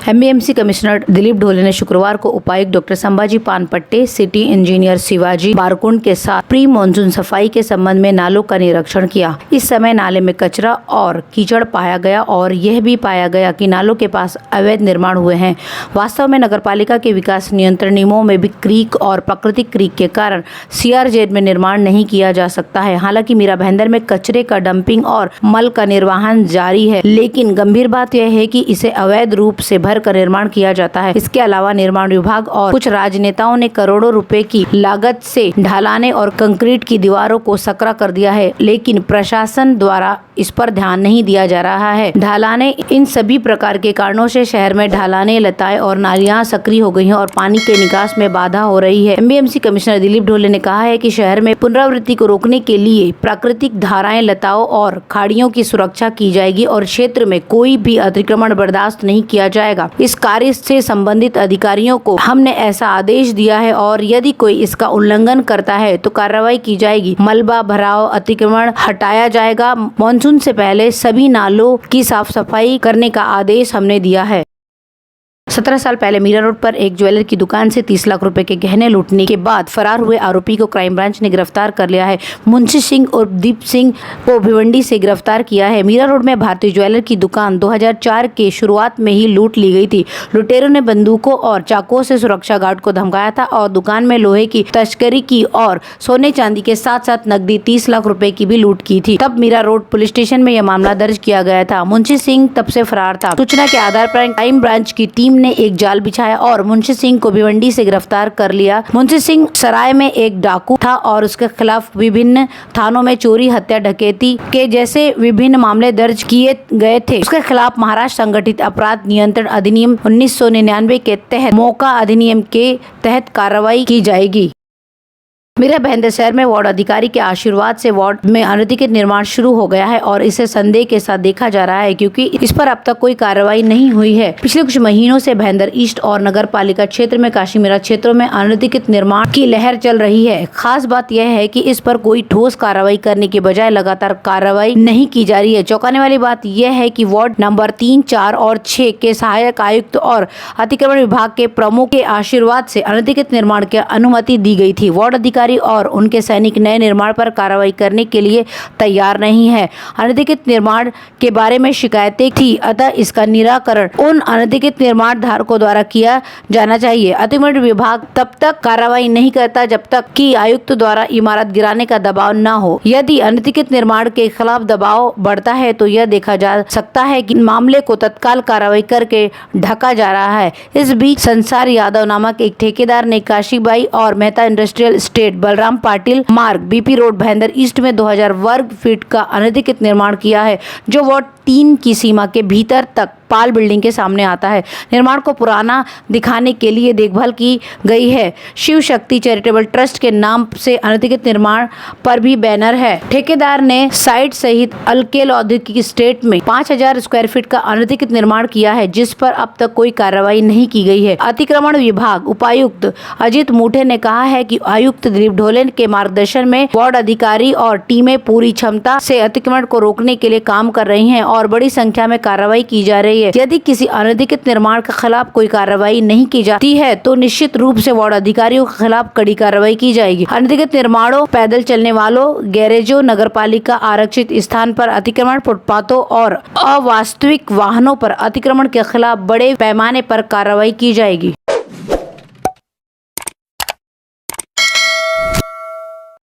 MBMC commissioner Dilip Dhole ने शुक्रवार को उपायुक्त doctor Sambhaji Panpatte, city engineer Shivaji Barkund के साथ प्री मानसून सफाई के संबंध में नालों का निरीक्षण किया। इस समय नाले में कचरा और कीचड़ पाया गया और यह भी पाया गया कि नालों के पास अवैध निर्माण हुए हैं। वास्तव में नगरपालिका के विकास नियंत्रण नियमों में भी क्रीक और प्राकृतिक क्रीक के कारण सीआरजेड में निर्माण नहीं किया जा सकता है। हालांकि मीरा भाईंदर में कचरे का डंपिंग और मल का निर्वहन जारी है, लेकिन गंभीर बात यह है कि इसे अवैध रूप से भर कर निर्माण किया जाता है। इसके अलावा निर्माण विभाग और कुछ राजनेताओं ने करोड़ों रुपए की लागत से ढलाने और कंक्रीट की दीवारों को सकरा कर दिया है, लेकिन प्रशासन द्वारा इस पर ध्यान नहीं दिया जा रहा है। ढलाने इन सभी प्रकार के कारणों से शहर में ढलाने, लताएं और नालियां सक्रिय हो गई हैं और पानी के निकास में बाधा हो रही है। एमबीएमसी कमिश्नर दिलीप ढोले ने कहा है कि शहर में पुनरावृत्ति को रोकने के लिए प्राकृतिक धाराएं, लताओं और खाड़ियों की सुरक्षा की जाएगी और क्षेत्र में कोई भी अतिक्रमण बर्दाश्त नहीं किया जाएगा। इस कार्य से संबंधित अधिकारियों को हमने ऐसा आदेश दिया है और यदि कोई इसका उल्लंघन करता है तो कार्रवाई की जाएगी। मलबा भराव, अतिक्रमण हटाया जाएगा। मानसून से पहले सभी नालों की साफ सफाई करने का आदेश हमने दिया है। 17 साल पहले मीरा रोड पर एक ज्वेलर की दुकान से 30 लाख रुपए के गहने लूटने के बाद फरार हुए आरोपी को क्राइम ब्रांच ने गिरफ्तार कर लिया है। मुंशी सिंह और दीप सिंह को भिवंडी से गिरफ्तार किया है। मीरा रोड में भारतीय ज्वेलर की दुकान 2004 के शुरुआत में ही लूट ली गई थी। लुटेरों ने बंदूकों और चाकुओं से सुरक्षा गार्ड को धमकाया था और दुकान में लोहे की तस्करी की और सोने चांदी के साथ साथ नकदी 30 लाख रुपए की भी लूट की थी। तब मीरा रोड पुलिस स्टेशन में यह मामला दर्ज किया गया था। मुंशी सिंह तब से फरार था। सूचना के आधार पर क्राइम ब्रांच की टीम ने एक जाल बिछाया और मुंशी सिंह को भिवंडी से गिरफ्तार कर लिया। मुंशी सिंह सराय में एक डाकू था और उसके खिलाफ विभिन्न थानों में चोरी, हत्या, डकैती के जैसे विभिन्न मामले दर्ज किए गए थे। उसके खिलाफ महाराष्ट्र संगठित अपराध नियंत्रण अधिनियम 1999 के तहत मौका अधिनियम के तहत कार्रवाई की जाएगी। मीरा भाईंदर शहर में वार्ड अधिकारी के आशीर्वाद से वार्ड में अनधिकृत निर्माण शुरू हो गया है और इसे संदेह के साथ देखा जा रहा है क्योंकि इस पर अब तक कोई कार्रवाई नहीं हुई है। पिछले कुछ महीनों से भाईंदर ईस्ट और नगर पालिका क्षेत्र में काशीमीरा क्षेत्रों में अनधिकृत निर्माण की लहर चल रही है। खास बात यह है कि इस पर कोई ठोस कार्रवाई करने के बजाय लगातार कार्रवाई नहीं की जा रही है। चौंकाने वाली बात यह है कि वार्ड नंबर 3, 4 और 6 के सहायक आयुक्त और अतिक्रमण विभाग के प्रमुख के आशीर्वाद से अनधिकृत निर्माण की अनुमति दी गई थी। वार्ड अधिकारी और उनके सैनिक नए निर्माण पर कार्रवाई करने के लिए तैयार नहीं है। अनधिकृत निर्माण के बारे में शिकायतें थी, अतः इसका निराकरण उन अनधिकृत निर्माण धारकों द्वारा किया जाना चाहिए। अतिक्रमण विभाग तब तक कार्रवाई नहीं करता जब तक कि आयुक्त द्वारा इमारत गिराने का दबाव न हो। यदि अनधिकृत निर्माण के खिलाफ दबाव बढ़ता है तो यह देखा जा सकता है कि मामले को तत्काल कार्रवाई करके ढका जा रहा है। इस बीच संसार यादव नामक एक ठेकेदार ने काशीबाई और मेहता इंडस्ट्रियल एस्टेट, बलराम पाटिल मार्ग, बीपी रोड, भाईंदर ईस्ट में 2000 वर्ग फीट का अनधिकृत निर्माण किया है, जो वार्ड 3 की सीमा के भीतर तक पाल बिल्डिंग के सामने आता है। निर्माण को पुराना दिखाने के लिए देखभाल की गई है। शिव शक्ति चैरिटेबल ट्रस्ट के नाम से अनधिकृत निर्माण पर भी बैनर है। ठेकेदार ने साइट सहित अलकेल औद्योगिक एस्टेट में 5000 स्क्वायर फीट का अनधिकृत निर्माण किया है, जिस पर अब तक कोई कार्रवाई नहीं की गई है। अतिक्रमण विभाग उपायुक्त अजित मूठे ने कहा है कि आयुक्त दिलीप ढोले के मार्गदर्शन में वार्ड अधिकारी और टीमें पूरी क्षमता से अतिक्रमण को रोकने के लिए काम कर रही हैं और बड़ी संख्या में कार्रवाई की जा रही है। यदि किसी अनधिकृत निर्माण के खिलाफ कोई कार्रवाई नहीं की जाती है तो निश्चित रूप से वार्ड अधिकारियों के खिलाफ कड़ी कार्रवाई की जाएगी। अनधिकृत निर्माणों, पैदल चलने वालों, गैरेजों, नगरपालिका आरक्षित स्थान पर अतिक्रमण, फुटपाथों और अवास्तविक वाहनों पर अतिक्रमण के खिलाफ बड़े पैमाने पर कार्रवाई की जाएगी।